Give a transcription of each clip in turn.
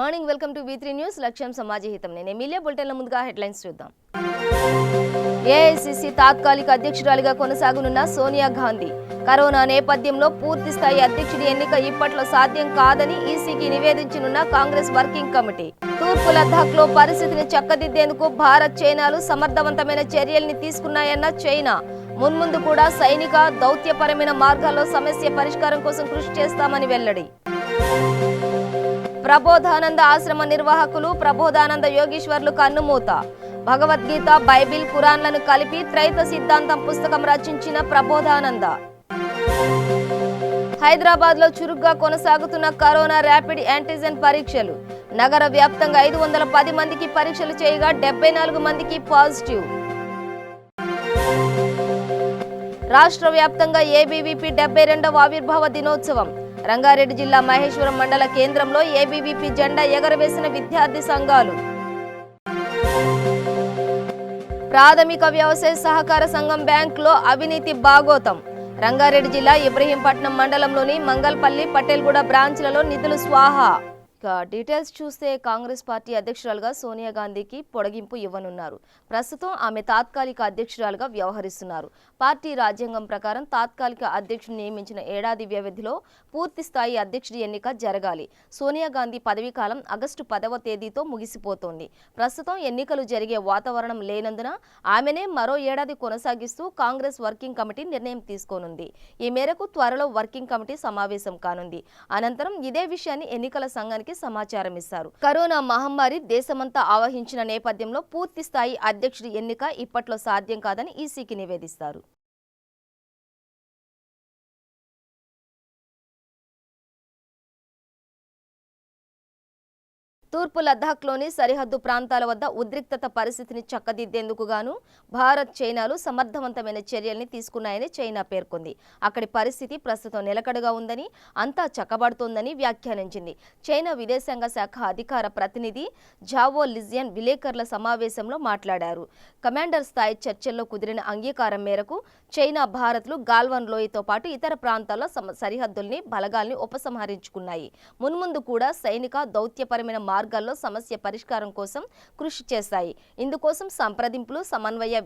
Morning welcome to V3 news లక్ష్యం సమాజహితం నేను Emilia బులెటిన్ల ముందుగా హెడ్లైన్స్ చూద్దాం. ఏఐసీసీ తాత్కాలిక అధ్యక్షురాలిగా కొనసాగనున్న సోనియా గాంధీ కరోనా నేపథ్యంలో పూర్తి స్థాయి అధ్యక్షుడి ఎన్నిక ఇప్పట్లో సాధ్యం కాదని ఈసీకి నివేదించనున్న కాంగ్రెస్ వర్కింగ్ కమిటీ. తూర్పు లద్దాఖ్లో పరిస్థితిని చక్కదిద్దేందుకు భారత్ చైనాలు సమర్థవంతమైన చర్యల్ని తీసుకున్నాయన్న చైనా. మున్ముందు కూడా సైనిక దౌత్యపరమైన మార్గాల్లో సమస్య పరిష్కారం కోసం కృషి చేస్తామని వెల్లడి. ప్రబోధానంద ఆశ్రమ నిర్వాహకులు ప్రబోధానంద యోగీశ్వర్లు కన్నుమూత. భగవద్గీత, బైబిల్, ఖురాన్లను కలిపి త్రైత సిద్ధాంతం పుస్తకం రచించిన ప్రబోధానంద. హైదరాబాద్ లో చురుగ్గా కొనసాగుతున్న కరోనా ర్యాపిడ్ యాంటీజెన్ పరీక్షలు. నగర వ్యాప్తంగా 510 మందికి పరీక్షలు చేయగా 74 మందికి పాజిటివ్. రాష్ట్ర వ్యాప్తంగా ఏబీవీపీ 72వ ఆవిర్భావ దినోత్సవం. రంగారెడ్డి జిల్లా మహేశ్వరం మండల కేంద్రంలో ఏబీవీపీ జెండా ఎగరవేసిన విద్యార్థి సంఘాలు. ప్రాథమిక వ్యవసాయ సహకార సంఘం బ్యాంకులో అవినీతి బాగోతం. రంగారెడ్డి జిల్లా ఇబ్రహీంపట్నం మండలంలోని మంగల్పల్లి, పటేల్గూడ బ్రాంచ్లలో నిధులు స్వాహా. డీటెయిల్స్ చూస్తే కాంగ్రెస్ పార్టీ అధ్యక్షురాలుగా సోనియా గాంధీకి పొడిగింపు ఇవ్వనున్నారు. ప్రస్తుతం ఆమె తాత్కాలిక అధ్యక్షురాలుగా వ్యవహరిస్తున్నారు. పార్టీ రాజ్యాంగం ప్రకారం తాత్కాలిక అధ్యక్షుడు నియమించిన ఏడాది వ్యవధిలో పూర్తి స్థాయి అధ్యక్షుడి ఎన్నిక జరగాలి. సోనియా గాంధీ పదవీకాలం ఆగస్టు 10వ తేదీతో ముగిసిపోతోంది. ప్రస్తుతం ఎన్నికలు జరిగే వాతావరణం లేనందున ఆమెనే మరో ఏడాది కొనసాగిస్తూ కాంగ్రెస్ వర్కింగ్ కమిటీ నిర్ణయం తీసుకోనుంది. ఈ మేరకు త్వరలో వర్కింగ్ కమిటీ సమావేశం కానుంది. అనంతరం ఇదే విషయాన్ని ఎన్నికల సంఘానికి సమాచారం ఇస్తారు. కరోనా మహమ్మారి దేశమంతా ఆవహించిన నేపథ్యంలో పూర్తి స్థాయి అధ్యక్షుడి ఎన్నిక ఇప్పట్లో సాధ్యం కాదని ఈసీకి నివేదిస్తారు. తూర్పు లద్దాఖ్లోని సరిహద్దు ప్రాంతాల వద్ద ఉద్రిక్తత పరిస్థితిని చక్కదిద్దేందుకు గాను భారత్ చైనాలు సమర్థవంతమైన చర్యల్ని తీసుకున్నాయని చైనా పేర్కొంది. అక్కడి పరిస్థితి ప్రస్తుతం నిలకడగా ఉందని, అంతా చక్కబడుతోందని వ్యాఖ్యానించింది. చైనా విదేశాంగ శాఖ అధికార ప్రతినిధి జావో లిజియన్ విలేకరుల సమావేశంలో మాట్లాడారు. కమాండర్ స్థాయి చర్చల్లో కుదిరిన అంగీకారం మేరకు చైనా, భారత్లు గాల్వన్ లోయతో పాటు ఇతర ప్రాంతాల్లో సరిహద్దుల్ని బలగాల్ని ఉపసంహరించుకున్నాయి. మున్ముందు కూడా సైనిక దౌత్యపరమైన మార్గాల్లో సమస్య పరిష్కారం కోసం కృషి చేస్తాయి. ఇందుకోసం సంప్రదింపులు, సమన్వయ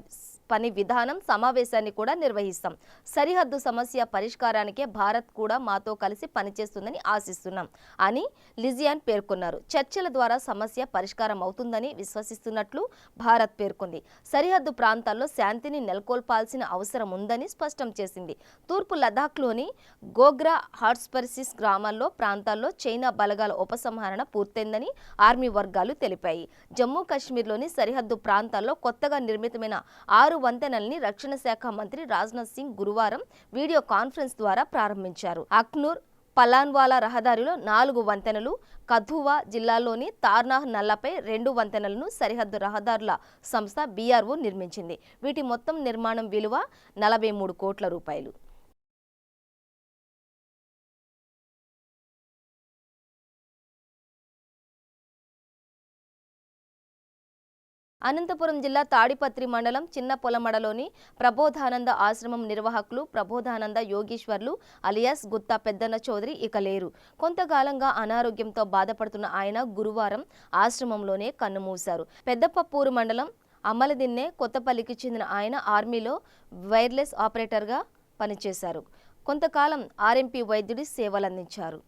పని విధానం సమావేశాన్ని కూడా నిర్వహిస్తాం. సరిహద్దు సమస్య పరిష్కారానికే భారత్ కూడా మాతో కలిసి పనిచేస్తుందని ఆశిస్తున్నాం అని లిజియాన్ పేర్కొన్నారు. చర్చల ద్వారా సమస్య పరిష్కారం అవుతుందని విశ్వసిస్తున్నట్లు భారత్ పేర్కొంది. సరిహద్దు ప్రాంతాల్లో శాంతిని నెలకొల్పాల్సిన అవసరం ఉందని స్పష్టం చేసింది. తూర్పు లదాఖ్లోని గోగ్రా, హాట్స్పర్సిస్ గ్రామాల్లో ప్రాంతాల్లో చైనా బలగాల ఉపసంహరణ పూర్తయిందని ఆర్మీ వర్గాలు తెలిపాయి. జమ్మూ కాశ్మీర్లోని సరిహద్దు ప్రాంతాల్లో కొత్తగా నిర్మితమైన 6 వంతెనల్ని రక్షణ శాఖ మంత్రి రాజ్నాథ్ సింగ్ గురువారం వీడియో కాన్ఫరెన్స్ ద్వారా ప్రారంభించారు. అఖ్నూర్, పలాన్వాలా రహదారిలో 4 వంతెనలు, కథువా జిల్లాలోని తార్నాహ్ నల్లపై 2 వంతెనలను సరిహద్దు రహదారుల సంస్థ BRO నిర్మించింది. వీటి మొత్తం నిర్మాణం విలువ 43 కోట్ల రూపాయలు. అనంతపురం జిల్లా తాడిపత్రి మండలం చిన్న పొలమడలోని ప్రబోధానంద ఆశ్రమం నిర్వాహకులు ప్రబోధానంద యోగీశ్వర్లు అలియాస్ గుత్తా పెద్దన్న చౌదరి ఇక లేరు. కొంతకాలంగా అనారోగ్యంతో బాధపడుతున్న ఆయన గురువారం ఆశ్రమంలోనే కన్నుమూశారు. పెద్దపప్పూరు మండలం అమ్మలదిన్నె కొత్తపల్లికి చెందిన ఆయన ఆర్మీలో వైర్లెస్ ఆపరేటర్గా పనిచేశారు. కొంతకాలం RMP వైద్యుడి సేవలందించారు.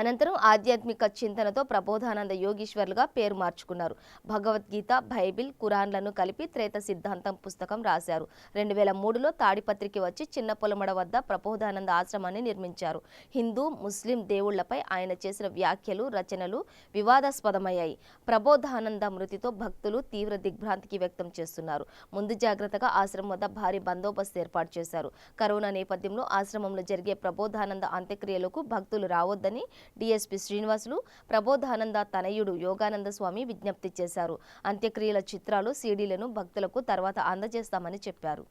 అనంతరం ఆధ్యాత్మిక చింతనతో ప్రబోధానంద యోగీశ్వర్లుగా పేరు మార్చుకున్నారు. భగవద్గీత, బైబిల్, ఖురాన్లను కలిపి త్రేత సిద్ధాంతం పుస్తకం రాశారు. 2003లో తాడిపత్రికి వచ్చి చిన్న పొలమడ వద్ద ప్రబోధానంద ఆశ్రమాన్ని నిర్మించారు. హిందూ, ముస్లిం దేవుళ్లపై ఆయన చేసిన వ్యాఖ్యలు, రచనలు వివాదాస్పదమయ్యాయి. ప్రబోధానంద మృతితో భక్తులు తీవ్ర దిగ్భ్రాంతికి వ్యక్తం చేస్తున్నారు. ముందు జాగ్రత్తగా ఆశ్రమం వద్ద భారీ బందోబస్తు ఏర్పాటు చేశారు. కరోనా నేపథ్యంలో ఆశ్రమంలో జరిగే ప్రబోధానంద అంత్యక్రియలకు భక్తులు రావొద్దని DSP శ్రీనివాసులు ప్రబోధానంద తనయుడు యోగానంద స్వామి విజ్ఞప్తి చేశారు. అంత్యక్రియల చిత్రాలు, CDలను భక్తులకు తర్వాత అందజేస్తామని చెప్పారు.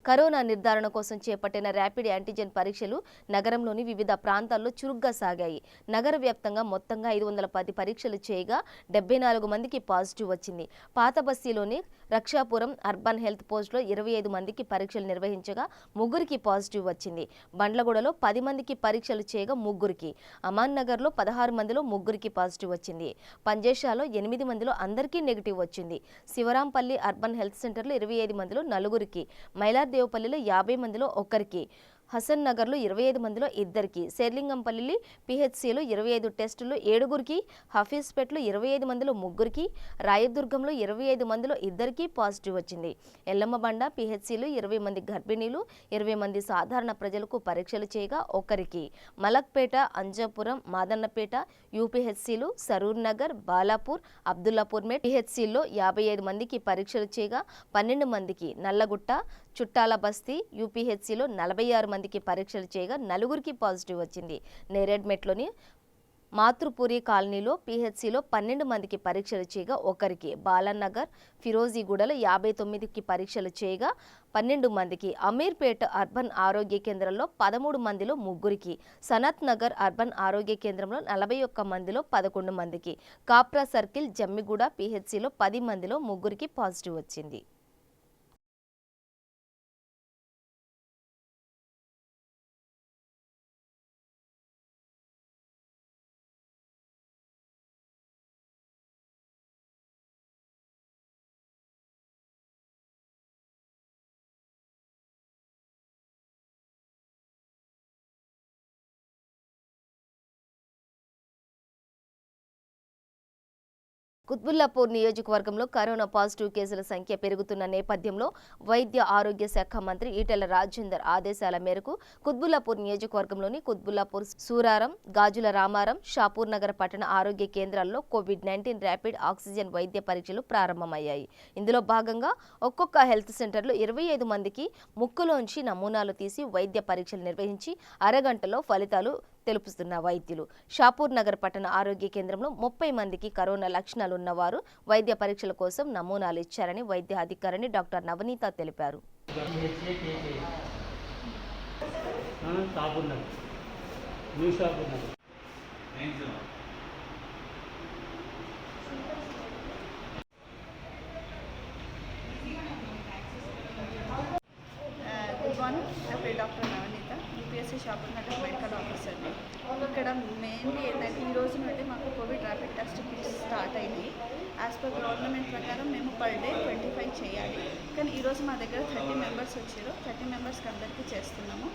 కరోనా నిర్ధారణ కోసం చేపట్టిన ర్యాపిడ్ యాంటీజెన్ పరీక్షలు నగరంలోని వివిధ ప్రాంతాల్లో చురుగ్గా సాగాయి. నగర వ్యాప్తంగా మొత్తంగా 510 పరీక్షలు చేయగా 74 మందికి పాజిటివ్ వచ్చింది. పాత బస్తీలోని రక్షాపురం అర్బన్ హెల్త్ పోస్టులో 25 మందికి పరీక్షలు నిర్వహించగా 3కి పాజిటివ్ వచ్చింది. బండ్లగూడలో 10 మందికి పరీక్షలు చేయగా 3కి, అమాన్ నగర్లో 16 మందిలో 3కి పాజిటివ్ వచ్చింది. పంజేషాలో 8 మందిలో అందరికీ నెగిటివ్ వచ్చింది. శివరాంపల్లి అర్బన్ హెల్త్ సెంటర్లో 25 మందిలో 4కి, మైలార్దేవపల్లిలో 50 మందిలో 1కి, హసన్ నగర్లో 25 మందిలో 2కి, శేర్లింగంపల్లి పిహెచ్సిలో 25 టెస్టులు 7కి, హఫీజ్పేటలో 25 మందిలో 3కి, రాయదుర్గంలో 25 మందిలో 2కి పాజిటివ్ వచ్చింది. ఎల్లమ్మబండ పిహెచ్సిలో 20 మంది గర్భిణీలు, 20 మంది సాధారణ ప్రజలకు పరీక్షలు చేయగా 1కి, మలక్పేట, అంజాపురం, మాదన్నపేట యూపీహెచ్సిలు, సరూర్ నగర్, బాలాపూర్, అబ్దుల్లాపూర్ మేట్ పిహెచ్సిల్లో 55 మందికి పరీక్షలు చేయగా 12 మందికి, నల్లగుట్ట, చుట్టాల బస్తీ యూపీహెచ్సిలో 46 మందికి పరీక్షలు చేయగా 4కి పాజిటివ్ వచ్చింది. నేరేడ్మెట్లోని మాతృపురి కాలనీలో పిహెచ్సిలో 12 మందికి పరీక్షలు చేయగా 1కి, బాలనగర్, ఫిరోజీగూడలో 59కి పరీక్షలు చేయగా 12 మందికి, అమీర్పేట అర్బన్ ఆరోగ్య కేంద్రంలో 13 మందిలో 3కి, సనత్ నగర్ అర్బన్ ఆరోగ్య కేంద్రంలో 41 మందిలో 11 మందికి, కాప్రా సర్కిల్ జమ్మిగూడ పిహెచ్సిలో 10 మందిలో 3కి పాజిటివ్ వచ్చింది. కుత్బుల్లాపూర్ నియోజకవర్గంలో కరోనా పాజిటివ్ కేసుల సంఖ్య పెరుగుతున్న నేపథ్యంలో వైద్య ఆరోగ్య శాఖ మంత్రి ఈటెల రాజేందర్ ఆదేశాల మేరకు కుత్బుల్లాపూర్ నియోజకవర్గంలోని కుత్బుల్లాపూర్, సూరారం, గాజుల రామారం, షాపూర్ నగర్ పట్టణ ఆరోగ్య కేంద్రాల్లో కోవిడ్-19 ర్యాపిడ్ ఆక్సిజన్ వైద్య పరీక్షలు ప్రారంభమయ్యాయి. ఇందులో భాగంగా ఒక్కొక్క హెల్త్ సెంటర్లో 25 మందికి ముక్కులోంచి నమూనాలు తీసి వైద్య పరీక్షలు నిర్వహించి అరగంటలో ఫలితాలు తెలుపుతున్న వైద్యులు. షాపూర్ నగర్ పట్టణ ఆరోగ్య కేంద్రంలో 30 మందికి కరోనా లక్షణాలు ఉన్నవారు వైద్య పరీక్షల కోసం నమూనాలు ఇచ్చారని వైద్య అధికారిని డాక్టర్ నవనీత తెలిపారు. Doctor Navaneetha, UPSC Shahpur Nagar medical ఆఫీసర్ని. ఇక్కడ మెయిన్లీ ఏంటంటే ఈ రోజు నుండి మాకు COVID rapid test kits start అయినాయి. యాజ్ పర్ గవర్నమెంట్ ప్రకారం మేము పర్ డే 25 చేయాలి. కానీ ఈరోజు మా దగ్గర 30 మెంబర్స్ వచ్చారు. 30 మెంబర్స్కి అందరికీ చేస్తున్నాము.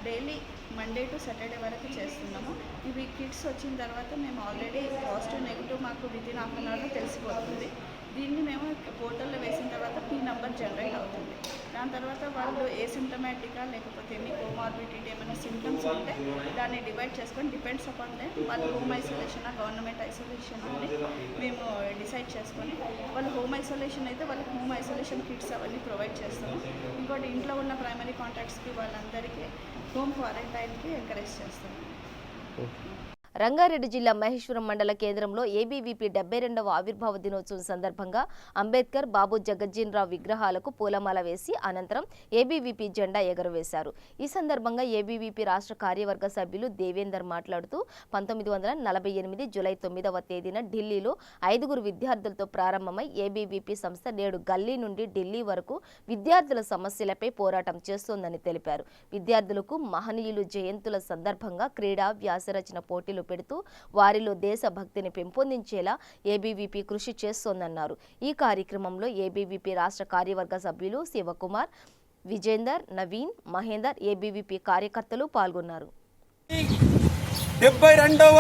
డైలీ మండే టు సాటర్డే వరకు చేస్తున్నాము. ఇవి కిట్స్ వచ్చిన తర్వాత మేము ఆల్రెడీ పాజిటివ్ నెగిటివ్ మాకు వితిన్ హాఫ్ అన్ అవర్లో తెలిసిపోతుంది. దీన్ని మేము పోర్టల్లో వేసిన తర్వాత పీ నెంబర్ జనరేట్ అవుతుంది. దాని తర్వాత వాళ్ళు ఏ సిమ్టమాటికా లేకపోతే ఎన్ని కోమార్బిడిటీ ఏమైనా సిమ్టమ్స్ ఉంటే దాన్ని డివైడ్ చేసుకొని డిపెండ్స్ అపాన్ దెమ్ వాళ్ళు హోమ్ ఐసోలేషనా గవర్నమెంట్ ఐసోలేషన్ అని మేము డిసైడ్ చేసుకొని, వాళ్ళు హోమ్ ఐసోలేషన్ అయితే వాళ్ళకి హోమ్ ఐసోలేషన్ కిట్స్ అవన్నీ ప్రొవైడ్ చేస్తాము. ఇంకోటి ఇంట్లో ఉన్న ప్రైమరీ కాంటాక్ట్స్కి వాళ్ళందరికీ హోమ్ క్వారంటైన్కి ఎంకరేజ్ చేస్తాము. రంగారెడ్డి జిల్లా మహేశ్వరం మండల కేంద్రంలో ఏబీవీపీ 72వ ఆవిర్భావ దినోత్సవం సందర్భంగా అంబేద్కర్, బాబు జగజ్జీవన్ రావు విగ్రహాలకు పూలమాల వేసి అనంతరం ఏబీవీపీ జెండా ఎగురవేశారు. ఈ సందర్భంగా ఏబీవీపీ రాష్ట్ర కార్యవర్గ సభ్యులు దేవేందర్ మాట్లాడుతూ 1948 జూలై 9వ తేదీన ఢిల్లీలో 5 విద్యార్థులతో ప్రారంభమై ఏబీవీపీ సంస్థ నేడు గల్లీ నుండి ఢిల్లీ వరకు విద్యార్థుల సమస్యలపై పోరాటం చేస్తోందని తెలిపారు. విద్యార్థులకు మహనీయులు జయంతుల సందర్భంగా క్రీడా, వ్యాసరచన పోటీలు పెడుతూ వారిలో దేశభక్తిని పెంపొందించేలా ఏబీవీపీ కృషి చేస్తోందన్నారు. ఈ కార్యక్రమంలో ఏబీవీపీ రాష్ట్ర కార్యవర్గ సభ్యులు శివకుమార్, విజేందర్, నవీన్, మహేందర్, ఏబీవీపీ కార్యకర్తలు పాల్గొన్నారు. 72వ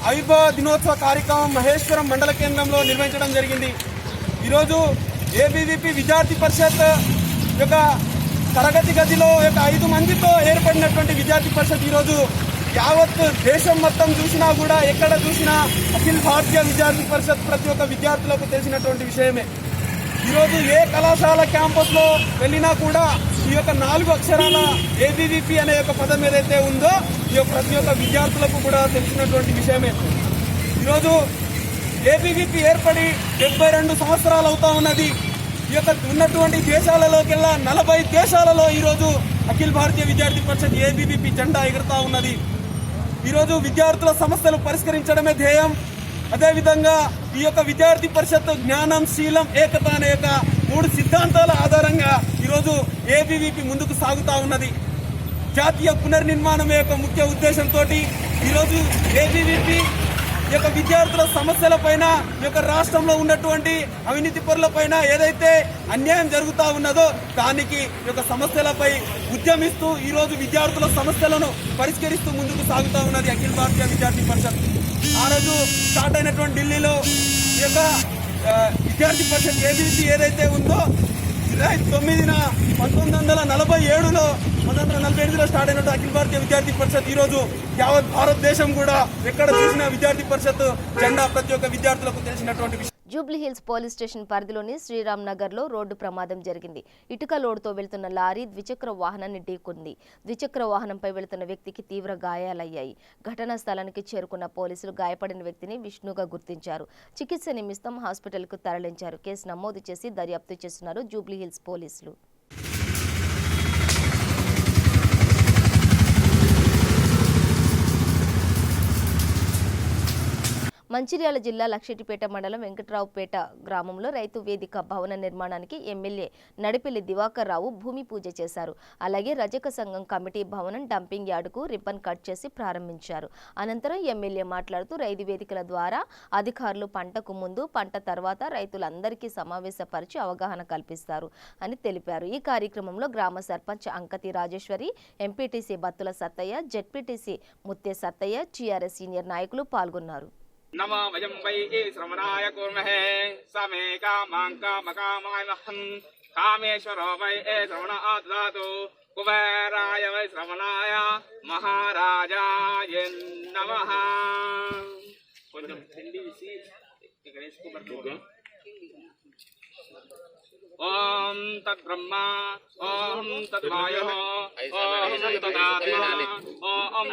ఆవిర్భావ దినోత్సవ కార్యక్రమం మహేశ్వరం మండల కేంద్రంలో నిర్వహించడం జరిగింది. ఈరోజు ఏబీవీపీ విద్యార్థి పరిషత్ యొక్క తరగతి గదిలో 5 మందితో ఏర్పడినటువంటి విద్యార్థి పరిషత్ ఈరోజు యావత్ దేశం మొత్తం చూసినా కూడా ఎక్కడ చూసినా అఖిల భారతీయ విద్యార్థి పరిషత్ ప్రతి ఒక్క విద్యార్థులకు తెలిసినటువంటి విషయమే. ఈరోజు ఏ కళాశాల క్యాంపస్లో వెళ్ళినా కూడా ఈ యొక్క 4 అక్షరాల ఏబీవీపీ అనే యొక్క పదం ఏదైతే ఉందో ఈ యొక్క ప్రతి ఒక్క విద్యార్థులకు కూడా తెలిసినటువంటి విషయమే. ఈరోజు ఏబీవీపీ ఏర్పడి 72 సంవత్సరాలు అవుతా ఉన్నది. ఈ యొక్క ఉన్నటువంటి దేశాలలోకెల్లా 40 దేశాలలో ఈరోజు అఖిల భారతీయ విద్యార్థి పరిషత్ ఏబీవీపీ జెండా ఎగురుతా ఉన్నది. ఈరోజు విద్యార్థుల సమస్యలు పరిష్కరించడమే ధ్యేయం. అదేవిధంగా ఈ యొక్క విద్యార్థి పరిషత్ జ్ఞానం, శీలం, ఏకత అనే యొక్క 3 సిద్ధాంతాల ఆధారంగా ఈరోజు ఏబీవీపీ ముందుకు సాగుతా ఉన్నది. జాతీయ పునర్నిర్మాణం యొక్క ముఖ్య ఉద్దేశంతో ఈరోజు ఏబీవీపీ ఈ యొక్క విద్యార్థుల సమస్యలపైన, ఈ యొక్క రాష్ట్రంలో ఉన్నటువంటి అవినీతి పరులపైన ఏదైతే అన్యాయం జరుగుతూ ఉన్నదో దానికి ఈ యొక్క సమస్యలపై ఉద్యమిస్తూ ఈరోజు విద్యార్థుల సమస్యలను పరిష్కరిస్తూ ముందుకు సాగుతూ ఉన్నది అఖిల భారతీయ విద్యార్థి పరిషత్. ఆ రోజు స్టార్ట్ అయినటువంటి ఢిల్లీలో ఈ యొక్క విద్యార్థి పరిషత్ ఏబీవీపీ ఏదైతే ఉందో 29న 1947లో 1948లో స్టార్ట్ అయినట్టు అఖిల భారతీయ విద్యార్థి పరిషత్ ఈరోజు యావత్ భారతదేశం కూడా ఎక్కడ చూసినా విద్యార్థి పరిషత్ జెండా ప్రతి ఒక్క విద్యార్థులకు తెలిసినటువంటి విషయం. జూబ్లీహిల్స్ పోలీస్ స్టేషన్ పరిధిలోని శ్రీరామ్ నగర్లో రోడ్డు ప్రమాదం జరిగింది. ఇటుక లోడుతో వెళ్తున్న లారీ ద్విచక్ర వాహనాన్ని ఢీకొంది. ద్విచక్ర వాహనంపై వెళుతున్న వ్యక్తికి తీవ్ర గాయాలయ్యాయి. ఘటనా స్థలానికి చేరుకున్న పోలీసులు గాయపడిన వ్యక్తిని విష్ణుగా గుర్తించారు. చికిత్స నిమిత్తం హాస్పిటల్కు తరలించారు. కేసు నమోదు చేసి దర్యాప్తు చేస్తున్నారు జూబ్లీహిల్స్ పోలీసులు. మంచిర్యాల జిల్లా లక్షెట్టిపేట మండలం వెంకట్రావుపేట గ్రామంలో రైతు వేదిక భవన నిర్మాణానికి ఎమ్మెల్యే నడిపెల్లి దివాకర్ రావు భూమి పూజ చేశారు. అలాగే రజక సంఘం కమిటీ భవనం డంపింగ్ యార్డుకు రిబ్బన్ కట్ చేసి ప్రారంభించారు. అనంతరం ఎమ్మెల్యే మాట్లాడుతూ రైతు వేదికల ద్వారా అధికారులు పంటకు ముందు, పంట తర్వాత రైతులందరికీ సమావేశపరిచి అవగాహన కల్పిస్తారు అని తెలిపారు. ఈ కార్యక్రమంలో గ్రామ sarpanch Ankathi Rajeshwari, MPTC Battula Sattaiah, ZPTC Mutthe Sattaiah, TRS senior నాయకులు పాల్గొన్నారు. नमो वयं वै श्रवणाय कुर्महे समे कामाङ्कामकामायमहं कामेश्वरो वै श्रवणात् ददातु कुबेराय वै श्रवणाय महाराजाय नमः. కొంచెం తెలిసి ఇక్కడ వేసుకోబడుతుంది. ఓం తద్బ్రహ్మ ఓం తద్వాయుః ఓం తదాత్మ ఓం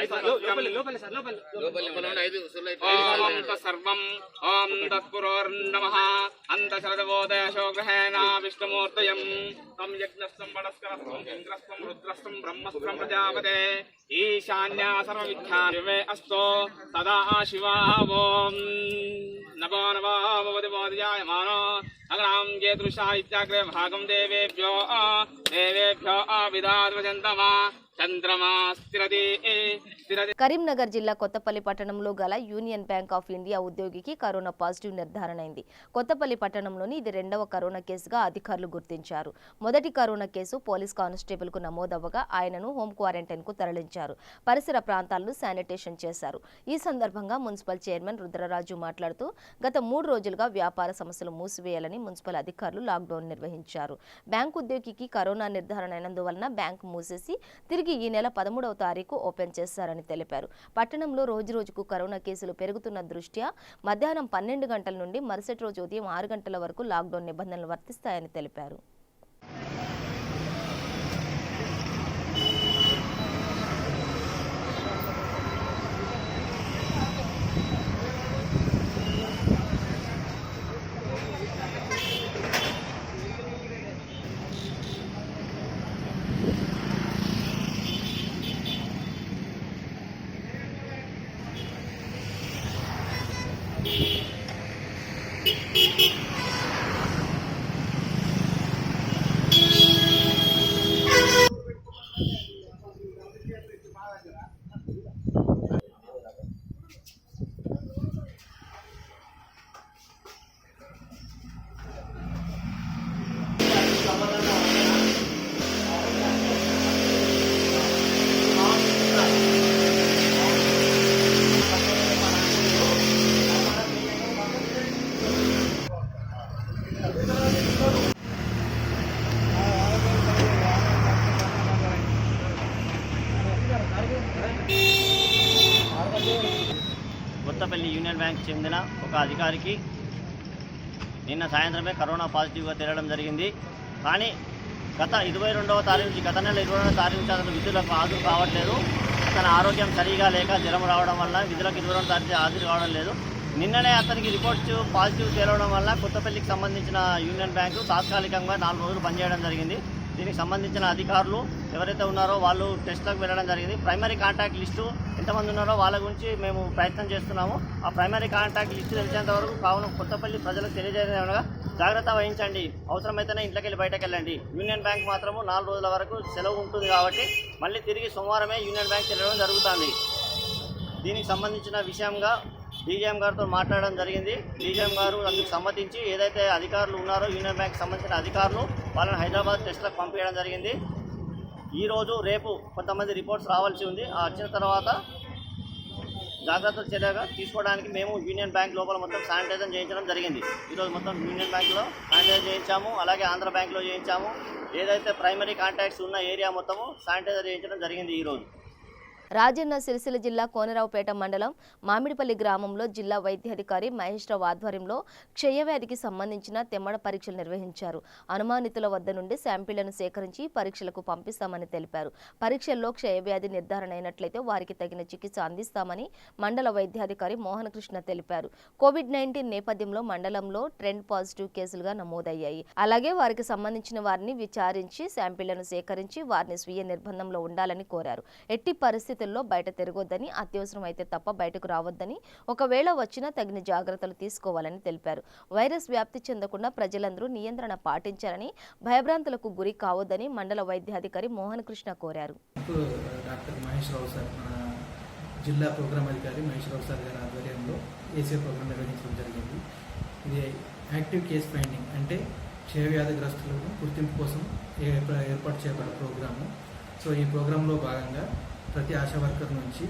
ఓం తత్సర్వం ఓం తత్పురోర్నమః అంతశరదవోదయశో గ్రహేణ విష్ణుమూర్తయం తం యజ్ఞస్తం వనస్కరస్తం ఇంద్రస్తం రుద్రస్తం బ్రహ్మస్త్రం ప్రజాపతే ఈశాన్యా సర్వవిద్యామే అస్తో సదా శివా ఓం నమో నమో భవతి మోదయాయమానో అగ్రాం జేతృషా ఇత్యాగ్రే భాగం దేవేభ్యో విదాద్వజంతమా చంద్రమా స్థిరతి. కరీంనగర్ జిల్లా కొత్తపల్లి పట్టణంలో గల యూనియన్ బ్యాంక్ ఆఫ్ ఇండియా ఉద్యోగికి కరోనా పాజిటివ్ నిర్ధారణ అయింది. కొత్తపల్లి పట్టణంలోని ఇది 2వ కరోనా కేసుగా అధికారులు గుర్తించారు. మొదటి కరోనా కేసు పోలీస్ కానిస్టేబుల్ కు నమోదవ్వగా ఆయనను హోం క్వారంటైన్ కు తరలించారు. పరిసర ప్రాంతాలను శానిటేషన్ చేశారు. ఈ సందర్భంగా మున్సిపల్ చైర్మన్ రుద్రరాజు మాట్లాడుతూ గత 3 రోజులుగా వ్యాపార సంస్థలు మూసివేయాలని మున్సిపల్ అధికారులు లాక్డౌన్ నిర్వహించారు. బ్యాంకు ఉద్యోగికి కరోనా నిర్ధారణ అయినందువలన బ్యాంకు మూసేసి తిరిగి ఈ నెల 13వ తారీఖు ఓపెన్ చేస్తారని తెలిపారు. పట్టణంలో రోజురోజుకు కరోనా కేసులు పెరుగుతున్న దృష్ట్యా మధ్యాహ్నం 12 గంటల నుండి మరుసటి రోజు ఉదయం 6 గంటల వరకు లాక్డౌన్ నిబంధనలు వర్తిస్తాయని తెలిపారు. కొత్తపల్లి యూనియన్ బ్యాంక్ చెందిన ఒక అధికారికి నిన్న సాయంత్రమే కరోనా పాజిటివ్గా తేలడం జరిగింది. కానీ గత 22వ తారీఖు నుంచి గత నెల 22వ తారీఖు నుంచి అతను విధులకు హాజరు కావట్లేదు. తన ఆరోగ్యం సరిగా లేక జ్వరం రావడం వల్ల విధులకు 22వ తారీఖు హాజరు కావడం లేదు. నిన్ననే అతనికి రిపోర్ట్స్ పాజిటివ్ తేలవడం వల్ల కొత్తపల్లికి సంబంధించిన యూనియన్ బ్యాంకు తాత్కాలికంగా 4 రోజులు పనిచేయడం జరిగింది. దీనికి సంబంధించిన అధికారులు ఎవరైతే ఉన్నారో వాళ్ళు టెస్ట్లకు వెళ్ళడం జరిగింది. ప్రైమరీ కాంటాక్ట్ లిస్టు ఎంతమంది ఉన్నారో వాళ్ళ గురించి మేము ప్రయత్నం చేస్తున్నాము. ఆ ప్రైమరీ కాంటాక్ట్ లిస్టు తెలిసేంత వరకు కావున కొత్తపల్లి ప్రజలకు తెలియజేయగా జాగ్రత్త వహించండి, అవసరమైతేనే ఇంట్లోకి వెళ్ళి బయటకు వెళ్ళండి. యూనియన్ బ్యాంక్ మాత్రము 4 రోజుల వరకు సెలవు ఉంటుంది కాబట్టి మళ్ళీ తిరిగి సోమవారమే యూనియన్ బ్యాంక్ వెళ్ళడం జరుగుతుంది. దీనికి సంబంధించిన విషయంగా డీజీఎం గారితో మాట్లాడడం జరిగింది. డీజీఎం గారు అందుకు సమ్మతించి ఏదైతే అధికారులు ఉన్నారో యూనియన్ బ్యాంక్ సంబంధించిన అధికారులు వాళ్ళని హైదరాబాద్ టెస్ట్లకు పంపించడం జరిగింది. ఈరోజు రేపు కొంతమంది రిపోర్ట్స్ రావాల్సి ఉంది. వచ్చిన తర్వాత జాగ్రత్తలు చర్యగా తీసుకోవడానికి మేము యూనియన్ బ్యాంక్ లోపల మొత్తం శానిటైజర్ చేయించడం జరిగింది. ఈరోజు మొత్తం యూనియన్ బ్యాంక్లో శానిటైజర్ చేయించాము, అలాగే ఆంధ్ర బ్యాంక్లో చేయించాము. ఏదైతే ప్రైమరీ కాంటాక్ట్స్ ఉన్న ఏరియా మొత్తము శానిటైజర్ చేయించడం జరిగింది. ఈరోజు రాజన్న సిరిసిల్ల జిల్లా కోనరావుపేట మండలం మామిడిపల్లి గ్రామంలో జిల్లా వైద్యాధికారి మహేష్ రావు ఆధ్వర్యంలో క్షయవ్యాధికి సంబంధించిన తెమ్మడ పరీక్షలు నిర్వహించారు. అనుమానితుల వద్ద నుండి శాంపిళ్లను సేకరించి పరీక్షలకు పంపిస్తామని తెలిపారు. పరీక్షల్లో క్షయవ్యాధి నిర్ధారణ అయినట్లయితే వారికి తగిన చికిత్స అందిస్తామని మండల వైద్యాధికారి మోహన కృష్ణ తెలిపారు. కోవిడ్-19 నేపథ్యంలో మండలంలో ట్రెండ్ పాజిటివ్ కేసులుగా నమోదయ్యాయి. అలాగే వారికి సంబంధించిన వారిని విచారించి శాంపిళ్లను సేకరించి వారిని స్వీయ నిర్బంధంలో ఉండాలని కోరారు. ఎట్టి పరిస్థితుల్లో బయట తిరగొద్దని, అత్యవసరం అయితే తప్ప బయటకు రావద్దని, ఒకవేళ వచ్చినా తగిన జాగ్రత్తలు తీసుకోవాలని తెలిపారు. వైరస్ వ్యాప్తి చెందకుండా ప్రజలందరూ నియంత్రణ పాటించాలని, భయభ్రాంతులకు గురి కావద్దని మండల వైద్యాధికారి మోహన్ కృష్ణ కోరారు. డాక్టర్ మహేష్ రావు సార్, మన జిల్లా ప్రోగ్రామ్ అధికారి మహేష్ రావు సార్ గారి ఆధ్వర్యంలో ఏసీ ప్రోగ్రాం నిర్వహించడం జరిగింది. ఇది యాక్టివ్ కేస్ ఫైండింగ్ అంటే క్షయవ్యాధిగ్రస్తులకు గుర్తింపు కోసం ఏర్పాటు చేయబడిన ప్రోగ్రాము. సో ఈ ప్రోగ్రాంలో భాగంగా ప్రతి ఆశా వర్కర్ నుంచి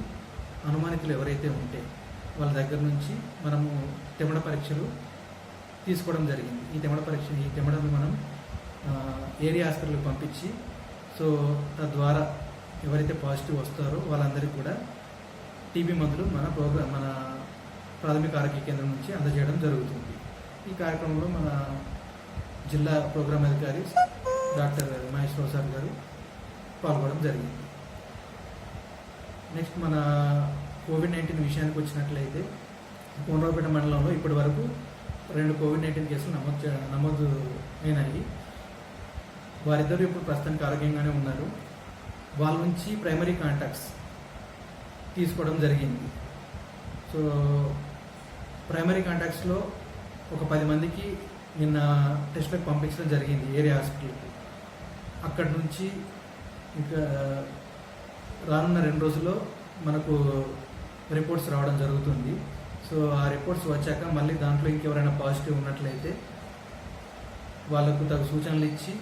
అనుమానితులు ఎవరైతే ఉంటే వాళ్ళ దగ్గర నుంచి మనము తెమ్మడ పరీక్షలు తీసుకోవడం జరిగింది. ఈ తెమ్మడను మనం ఏరియా హాస్పిటల్కి పంపించి సో తద్వారా ఎవరైతే పాజిటివ్ వస్తారో వాళ్ళందరికీ కూడా టీబీ మందులు మన ప్రాథమిక ఆరోగ్య కేంద్రం నుంచి అందజేయడం జరుగుతుంది. ఈ కార్యక్రమంలో మన జిల్లా ప్రోగ్రామ్ అధికారి డాక్టర్ మహేష్ రావు సార్ గారు పాల్గొనడం జరిగింది. నెక్స్ట్ మన కోవిడ్-19 విషయానికి వచ్చినట్లయితే కోనరావుపేట మండలంలో ఇప్పటి వరకు 2 కోవిడ్-19 కేసులు నమోదు అయినాయి. వారిద్దరూ ఇప్పుడు ప్రస్తుతానికి ఆరోగ్యంగానే ఉన్నారు. వాళ్ళ నుంచి ప్రైమరీ కాంటాక్ట్స్ తీసుకోవడం జరిగింది. సో ప్రైమరీ కాంటాక్ట్స్లో ఒక 10 మందికి నిన్న టెస్ట్లకు పంపించడం జరిగింది ఏరియా హాస్పిటల్కి. అక్కడి నుంచి ఇంకా రానున్న 2 రోజుల్లో మనకు రిపోర్ట్స్ రావడం జరుగుతుంది. సో ఆ రిపోర్ట్స్ వచ్చాక మళ్ళీ దాంట్లో ఇంకెవరైనా పాజిటివ్ ఉన్నట్లయితే వాళ్ళకు తగు సూచనలు ఇచ్చి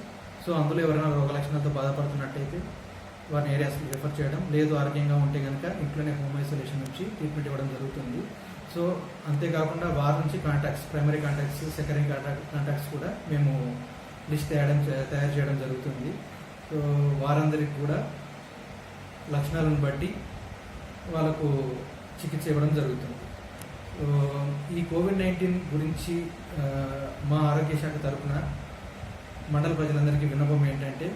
సో అందులో ఎవరైనా రోగ లక్షణాలతో బాధపడుతున్నట్టయితే వారిని ఏరియాస్కి రిఫర్ చేయడం, లేదు ఆరోగ్యంగా ఉంటే కనుక ఇంట్లోనే హోమ్ ఐసోలేషన్ నుంచి ట్రీట్మెంట్ ఇవ్వడం జరుగుతుంది. సో అంతేకాకుండా వారి నుంచి contacts, primary contacts, secondary contacts కూడా మేము లిస్ట్ తయారు చేయడం జరుగుతుంది. సో వారందరికీ కూడా లక్షణాలను బట్టి వాళ్ళకు చికిత్స ఇవ్వడం జరుగుతుంది. ఈ కోవిడ్-19 గురించి మా ఆరోగ్య శాఖ తరఫున మండల ప్రజలందరికీ విన్నపం ఏంటంటే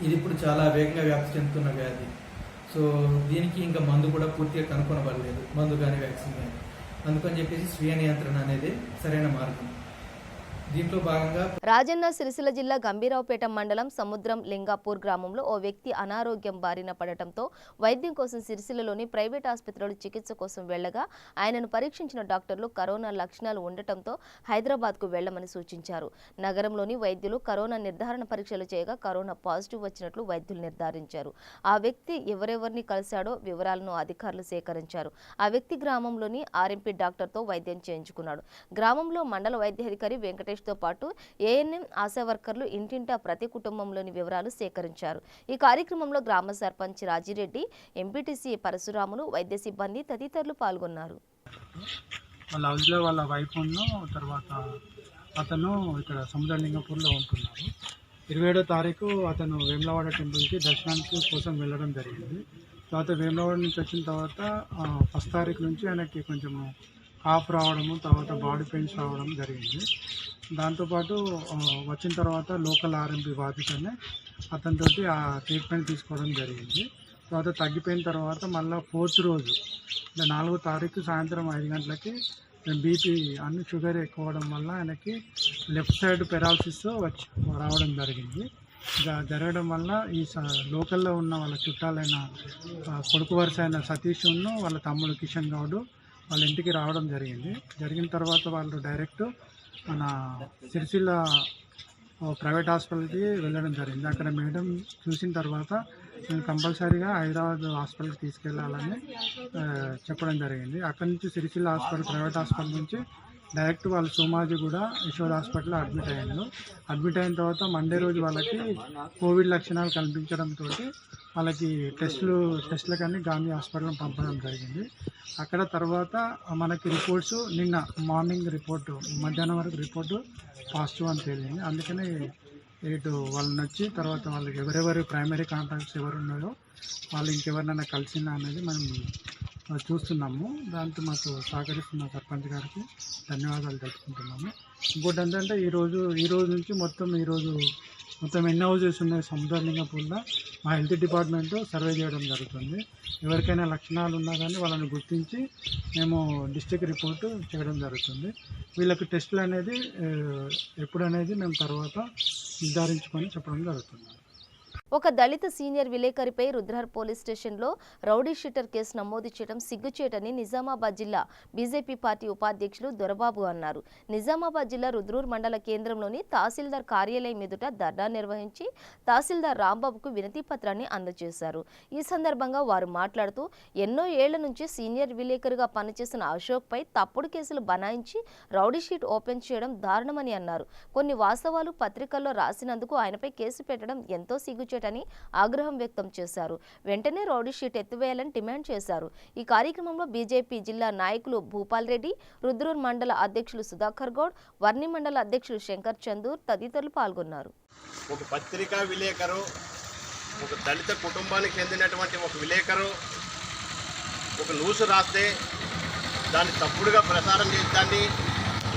ఇది ఇప్పుడు చాలా వేగంగా వ్యాప్తి చెందుతున్న వ్యాధి. సో దీనికి ఇంకా మందు కూడా పూర్తిగా కనుక్కొనబడలేదు, మందు కానీ వ్యాక్సిన్ కానీ. అందుకని చెప్పేసి స్వీయ నియంత్రణ అనేది సరైన మార్గం. దీంట్లో భాగంగా రాజన్న సిరిసిల్ల జిల్లా గంభీరావుపేట మండలం సముద్రం లింగాపూర్ గ్రామంలో ఓ వ్యక్తి అనారోగ్యం బారిన పడటంతో వైద్యం కోసం సిరిసిల్లలోని ప్రైవేట్ ఆసుపత్రిలో చికిత్స కోసం వెళ్లగా ఆయనను పరీక్షించిన డాక్టర్లు కరోనా లక్షణాలు ఉండటంతో హైదరాబాద్కు వెళ్లమని సూచించారు. నగరంలోని వైద్యులు కరోనా నిర్ధారణ పరీక్షలు చేయగా కరోనా పాజిటివ్ వచ్చినట్లు వైద్యులు నిర్ధారించారు. ఆ వ్యక్తి ఎవరెవరిని కలిశాడో వివరాలను అధికారులు సేకరించారు. ఆ వ్యక్తి గ్రామంలోని ఆర్ఎంపీ డాక్టర్తో వైద్యం చేయించుకున్నాడు. గ్రామంలో మండల వైద్యాధికారి వెంకటేష్ తో పాటు ఏఎన్ఎం ఆశా వర్కర్లు ఇంటింటా ప్రతి కుటుంబంలోని వివరాలు సేకరించారు. ఈ కార్యక్రమంలో గ్రామ సర్పంచ్ రాజిరెడ్డి, ఎంపీటీసీ పరశురాములు, వైద్య సిబ్బంది తదితరులు పాల్గొన్నారు. వాళ్ళ హౌస్లో వాళ్ళ వైఫ్ తర్వాత అతను ఇక్కడ సముద్రలింగపూర్లో ఉంటున్నారు. 27వ తారీఖు అతను వేములవాడ టెంపుల్కి దర్శనానికి కోసం వెళ్ళడం జరిగింది. తర్వాత వేములవాడ నుంచి వచ్చిన తర్వాత 1వ తారీఖు నుంచి ఆయనకి కొంచెం కాఫ్ రావడము, తర్వాత బాడీ పెయిన్స్ రావడం జరిగింది. దాంతోపాటు వచ్చిన తర్వాత లోకల్ ఆర్ఎంపీ బాధితునే అతనితోటి ఆ ట్రీట్మెంట్ తీసుకోవడం జరిగింది. తర్వాత తగ్గిపోయిన తర్వాత మళ్ళీ 4th రోజు 4వ తారీఖు సాయంత్రం 5 గంటలకి బీపీ అన్ని షుగర్ ఎక్కువ అవడం వల్ల ఆయనకి లెఫ్ట్ సైడ్ పెరాలసిస్ వచ్చి రావడం జరిగింది. జరగడం వల్ల ఈ లోకల్లో ఉన్న వాళ్ళ చుట్టాలైన కొడుకు వరుస అయిన సతీష్ను వాళ్ళ తమ్ముడు కిషన్ గౌడ్ వాళ్ళ ఇంటికి రావడం జరిగిన తర్వాత వాళ్ళు డైరెక్ట్ మన సిరిసిల్ల ప్రైవేట్ హాస్పిటల్కి వెళ్ళడం జరిగింది. అక్కడ మేడం చూసిన తర్వాత నేను కంపల్సరీగా హైదరాబాద్ హాస్పిటల్కి తీసుకెళ్లాలని చెప్పడం జరిగింది. అక్కడి నుంచి సిరిసిల్ల హాస్పిటల్ ప్రైవేట్ హాస్పిటల్ నుంచి డైరెక్ట్ వాళ్ళు సోమాజిగూడ యశోద హాస్పిటల్లో అడ్మిట్ అయిన తర్వాత మండే రోజు వాళ్ళకి కోవిడ్ లక్షణాలు కనిపించడంతో వాళ్ళకి టెస్టులకన్నీ గాంధీ హాస్పిటల్ పంపడం జరిగింది. అక్కడ తర్వాత మనకి రిపోర్ట్స్ నిన్న మార్నింగ్ రిపోర్టు మధ్యాహ్నం వరకు రిపోర్టు పాజిటివ్ అని తేలింది. అందుకని ఇటు వాళ్ళని వచ్చి తర్వాత వాళ్ళకి ఎవరెవరు ప్రైమరీ కాంటాక్ట్స్ ఎవరు ఉన్నారో వాళ్ళు ఇంకెవరినైనా కలిసిందా అనేది మనం చూస్తున్నాము. దాంతో మాకు సహకరిస్తున్న సర్పంచ్ గారికి ధన్యవాదాలు తెలుపుకుంటున్నాము. ఇంకోటి ఏంటంటే ఈరోజు నుంచి మొత్తం ఎన్ని హౌజెస్ ఉన్నాయి సముద్రలింగపూర్లో మా హెల్త్ డిపార్ట్మెంట్ సర్వే చేయడం జరుగుతుంది. ఎవరికైనా లక్షణాలు ఉన్నా కానీ వాళ్ళని గుర్తించి మేము డిస్ట్రిక్ట్ రిపోర్టు చేయడం జరుగుతుంది. వీళ్ళకి టెస్టులు అనేది ఎప్పుడనేది మేము తర్వాత నిర్ధారించుకొని చెప్పడం జరుగుతుంది. ఒక దళిత సీనియర్ విలేకరిపై రుద్రహర్ పోలీస్ స్టేషన్లో రౌడీ షీటర్ కేసు నమోదు చేయడం సిగ్గుచేటని నిజామాబాద్ జిల్లా బీజేపీ పార్టీ ఉపాధ్యక్షులు దొరబాబు అన్నారు. నిజామాబాద్ జిల్లా రుద్రూర్ మండల కేంద్రంలోని తహసీల్దార్ కార్యాలయం ఎదుట ధర్నా నిర్వహించి తహసీల్దార్ రాంబాబుకు వినతి పత్రాన్ని అందజేశారు. ఈ సందర్భంగా వారు మాట్లాడుతూ ఎన్నో ఏళ్ల నుంచి సీనియర్ విలేకరిగా పనిచేసిన అశోక్పై తప్పుడు కేసులు బనాయించి రౌడీ షీట్ ఓపెన్ చేయడం దారుణమని అన్నారు. కొన్ని వాస్తవాలు పత్రికల్లో రాసినందుకు ఆయనపై కేసు పెట్టడం ఎంతో సిగ్గుచేట అని ఆగ్రహం వ్యక్తం చేశారు. వెంటనే రౌడీ షీట్ ఎత్తివేయాలని డిమాండ్ చేశారు. ఈ కార్యక్రమంలో బీజేపీ జిల్లా నాయకులు భూపాల్ రెడ్డి, రుద్రూర్ మండల అధ్యక్షులు సుధాకర్ గౌడ్, వర్ణి మండల అధ్యక్షులు శంకర్ చందూర్ తదితరులు పాల్గొన్నారు. ఒక పత్రికా విలేకరు, ఒక దళిత కుటుంబానికి చెందినటువంటి ఒక విలేకరు ఒక న్యూస్ రాస్తే దాన్ని తప్పుడుగా ప్రసారం చేసి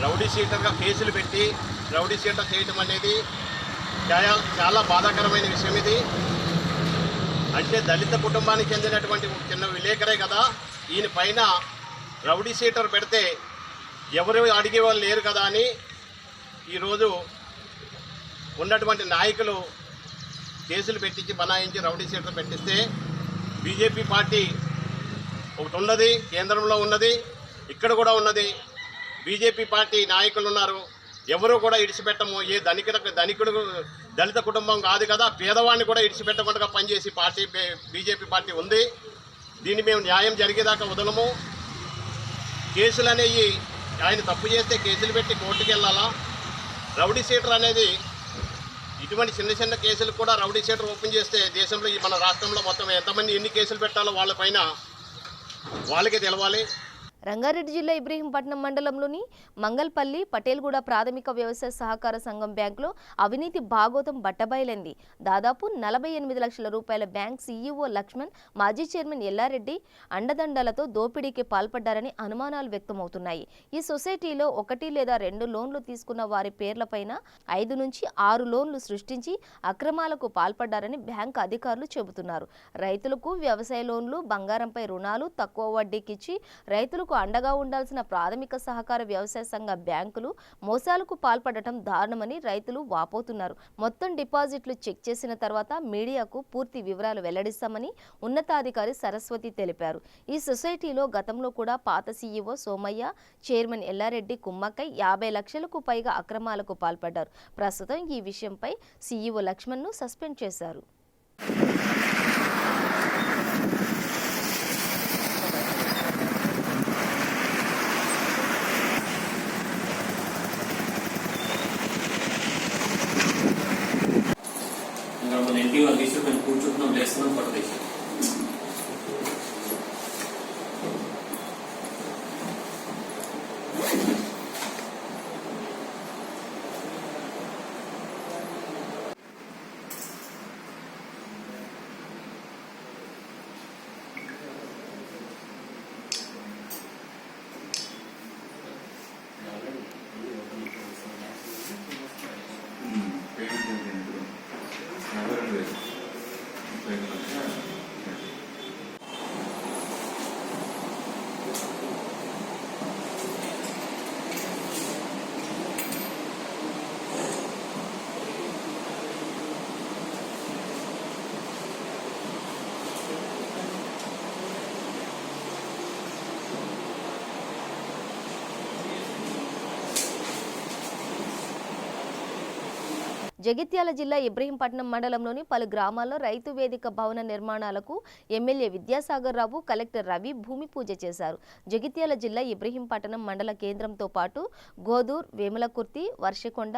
రౌడీ షీటర్గా కేసులు పెట్టి రౌడీ షీటర్ చేయడం అనేది చాలా బాధాకరమైన విషయం. ఇది అంటే దళిత కుటుంబానికి చెందినటువంటి ఒక చిన్న విలేకరే కదా, ఈయన పైన రౌడీ షీటర్ పెడితే ఎవరు అడిగేవాళ్ళు లేరు కదా అని ఈరోజు ఉన్నటువంటి నాయకులు కేసులు పెట్టించి బనాయించి రౌడీ షీటర్ పెట్టిస్తే బీజేపీ పార్టీ ఒకటి ఉన్నది, కేంద్రంలో ఉన్నది, ఇక్కడ కూడా ఉన్నది. బీజేపీ పార్టీ నాయకులు ఉన్నారు. ఎవరు కూడా ఇడిచిపెట్టము. ఏ ధనికుడు దళిత కుటుంబం కాదు కదా, పేదవాడిని కూడా ఇడిచిపెట్టకుండా పనిచేసి పార్టీ బీజేపీ పార్టీ ఉంది. దీన్ని మేము న్యాయం జరిగేదాకా వదలము. కేసులు అనేవి ఆయన తప్పు చేస్తే కేసులు పెట్టి కోర్టుకు వెళ్ళాలా. రౌడీ షీటర్ అనేది ఇటువంటి చిన్న కేసులు కూడా రౌడీ షీటర్ ఓపెన్ చేస్తే దేశంలో మన రాష్ట్రంలో మొత్తం ఎంతమంది ఎన్ని కేసులు పెట్టాలో వాళ్ళపైన వాళ్ళకే తెలవాలి. రంగారెడ్డి జిల్లా ఇబ్రహీంపట్నం మండలంలోని మంగల్పల్లి పటేల్గూడ ప్రాథమిక వ్యవసాయ సహకార సంఘం బ్యాంకులో అవినీతి భాగోతం బట్టబయలైంది. దాదాపు 48 లక్షల రూపాయల బ్యాంక్ సీఈఓ లక్ష్మణ్, మాజీ చైర్మన్ ఎల్లారెడ్డి అండదండలతో దోపిడీకి పాల్పడ్డారని అనుమానాలు వ్యక్తమవుతున్నాయి. ఈ సొసైటీలో 1 లేదా 2 లోన్లు తీసుకున్న వారి పేర్లపైన 5 నుంచి 6 లోన్లు సృష్టించి అక్రమాలకు పాల్పడ్డారని బ్యాంకు అధికారులు చెబుతున్నారు. రైతులకు వ్యవసాయ లోన్లు, బంగారంపై రుణాలు తక్కువ వడ్డీకిచ్చి రైతులకు అండగా ఉండాల్సిన ప్రాథమిక సహకార వ్యవసాయ సంఘ బ్యాంకులు మోసాలకు పాల్పడటం దారుణమని రైతులు వాపోతున్నారు. మొత్తం డిపాజిట్లు చెక్ చేసిన తర్వాత మీడియాకు పూర్తి వివరాలు వెల్లడిస్తామని ఉన్నతాధికారి సరస్వతి తెలిపారు. ఈ సొసైటీలో గతంలో కూడా పాత సీఈఓ సోమయ్య, చైర్మన్ ఎల్లారెడ్డి కుమ్మక్కై 50 లక్షలకు పైగా అక్రమాలకు పాల్పడ్డారు. ప్రస్తుతం ఈ విషయంపై సీఈఓ లక్ష్మణ్ను సస్పెండ్ చేశారు. ఇంటికి వాళ్ళు తీసుకు మేము కూర్చుంటున్నాం, లేస్తున్నాం, పట్టేసి జగిత్యాల జిల్లా ఇబ్రహీంపట్నం మండలంలోని పలు గ్రామాల్లో రైతు వేదిక భవన నిర్మాణాలకు ఎమ్మెల్యే విద్యాసాగర్ రావు, కలెక్టర్ రవి భూమి పూజ చేశారు. జగిత్యాల జిల్లా ఇబ్రహీంపట్నం మండల కేంద్రంతో పాటు గోదూర్, వేములకుర్తి, వర్షకొండ,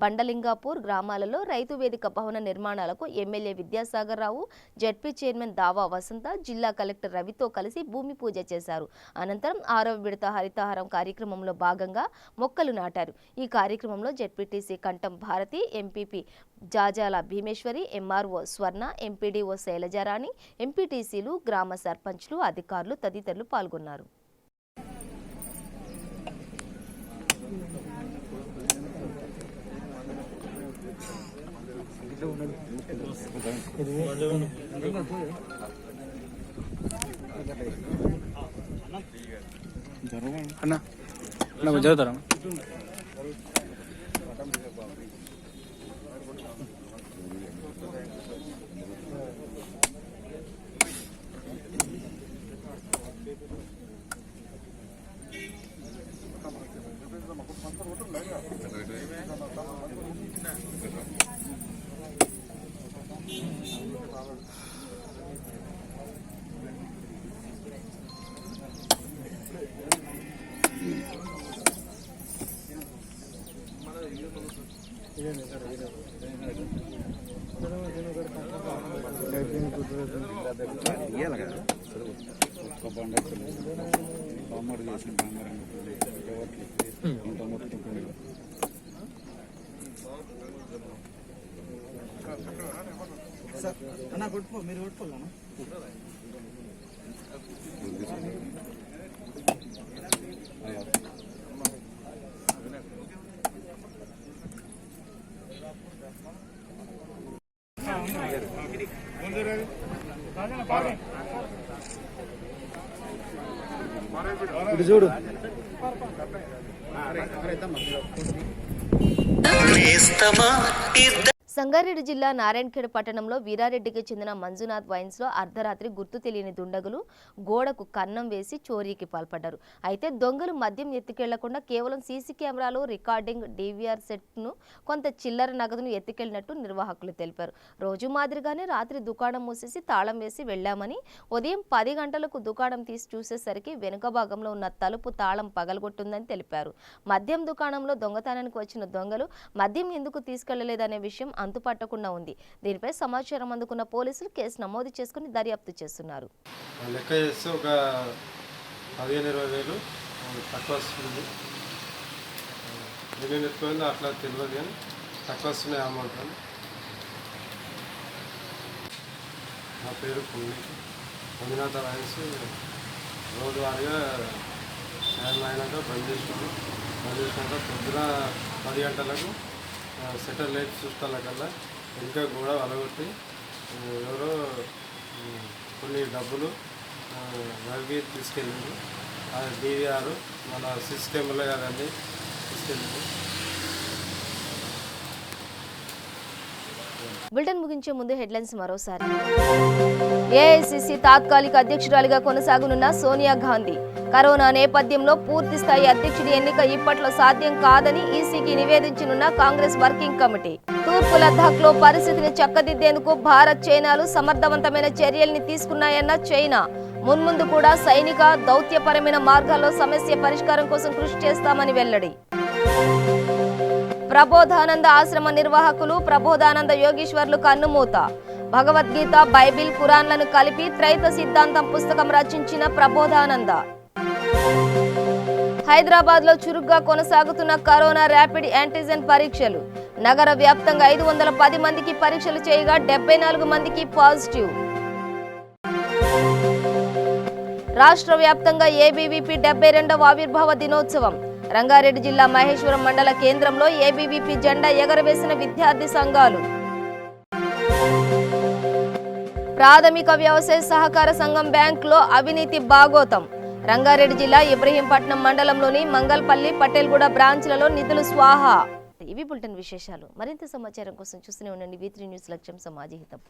బండలింగాపూర్ గ్రామాలలో రైతు వేదిక భవన నిర్మాణాలకు MLA Vidyasagar Rao, ZP chairman దావా వసంత, జిల్లా కలెక్టర్ రవితో కలిసి భూమి పూజ చేశారు. అనంతరం 6వ విడత హరితహారం కార్యక్రమంలో భాగంగా మొక్కలు నాటారు. ఈ కార్యక్రమంలో జెడ్పీటీసీ కంఠం భారతి, ఎంపీపీ జాజాల భీమేశ్వరి, ఎంఆర్ఓ స్వర్ణ, ఎంపీడీఓ శైలజారాణి, ఎంపీటీసీలు, గ్రామ సర్పంచ్లు, అధికారులు తదితరులు పాల్గొన్నారు. చూడు సంగారెడ్డి జిల్లా నారాయణఖేడ్ పట్టణంలో వీరారెడ్డికి చెందిన మంజునాథ్ వైన్స్ లో అర్ధరాత్రి గుర్తు తెలియని దుండగులు గోడకు కన్నం వేసి చోరీకి పాల్పడ్డారు. అయితే దొంగలు మద్యం ఎత్తుకెళ్లకుండా కేవలం సీసీ కెమెరాలో రికార్డింగ్, డీవీఆర్ సెట్ను, కొంత చిల్లర నగదును ఎత్తుకెళ్లినట్టు నిర్వాహకులు తెలిపారు. రోజు మాదిరిగానే రాత్రి దుకాణం మూసేసి తాళం వేసి వెళ్లామని, ఉదయం 10 గంటలకు దుకాణం తీసి చూసేసరికి వెనుక భాగంలో ఉన్న తలుపు తాళం పగలగొట్టుందని తెలిపారు. మద్యం దుకాణంలో దొంగతనానికి వచ్చిన దొంగలు మద్యం ఎందుకు తీసుకెళ్లలేదనే విషయం అంతుపట్టకుండా ఉంది. దీనిపై సమాచారం అందుకున్న పోలీసులు కేసు నమోదు చేసుకుని దర్యాప్తు చేస్తున్నారు. లెక్క చేస్తే ఒక 15-20 వేలు తక్కువ వస్తుంది. ఏమేమి ఎక్కువైందో అట్లా తెలియదు కానీ తక్కువ వస్తున్నాయి అమౌంట్. నా పేరు మంజునాథ వైన్స్. రోజువారీగా టైం అయినాక బంద్ చేసినాక పొద్దున 10 గంటలకు సెటర్ లైట్ చూస్తాకల్లా ఇంకా కూడా వలగొట్టి ఎవరో కొన్ని డబ్బులు వలిగి తీసుకెళ్ళింది. అది డీవీఆర్ మన సీసీ కెమెరాలో కదండి తీసుకెళ్ళింది. బులెటిన్ ముగించే ముందు హెడ్లైన్స్ మరోసారి. ఏఐసీసీ తాత్కాలిక అధ్యక్షురాలిగా కొనసాగనున్న సోనియా గాంధీ. కరోనా నేపథ్యంలో పూర్తి స్థాయి అధ్యక్షుడి ఎన్నిక ఇప్పట్లో సాధ్యం కాదని ఈసీకి నివేదించనున్న కాంగ్రెస్ వర్కింగ్ కమిటీ. తూర్పు లద్దాఖ్లో పరిస్థితిని చక్కదిద్దేందుకు భారత్, చైనాలు సమర్థవంతమైన చర్యల్ని తీసుకున్నాయన్న చైనా. మున్ముందు కూడా సైనిక, దౌత్యపరమైన మార్గాల్లో సమస్య పరిష్కారం కోసం కృషి చేస్తామని వెల్లడి. ప్రబోధానంద ఆశ్రమ నిర్వాహకులు ప్రబోధానంద యోగీశ్వర్లు కన్నుమూత. భగవద్గీత, బైబిల్, ఖురాన్లను కలిపి త్రైత సిద్ధాంతం పుస్తకం రచించిన ప్రబోధానంద. హైదరాబాద్ లో చురుగ్గా కొనసాగుతున్న కరోనా ర్యాపిడ్ యాంటీజెన్ పరీక్షలు. నగర వ్యాప్తంగా 510 మందికి పరీక్షలు చేయగా 74 మందికి పాజిటివ్. రాష్ట్ర వ్యాప్తంగా ఏబీవీపీ 72వ ఆవిర్భావ దినోత్సవం. రంగారెడ్డి జిల్లా మహేశ్వరం మండల కేంద్రంలో ఏబీవీపీ జెండా ఎగరవేసిన విద్యార్థి సంఘాలు. ప్రాథమిక వ్యవసాయ సహకార సంఘం బ్యాంకులో అవినీతి బాగోతం. రంగారెడ్డి జిల్లా ఇబ్రహీంపట్నం మండలంలోని మంగల్పల్లి, పటేల్గూడ బ్రాంచ్లలో నిధులు స్వాహా. ఇవి బులెటిన్ విశేషాలు. మరింత సమాచారం కోసం చూస్తూనే ఉండండి V3 న్యూస్. లక్ష్యం సమాజహితం.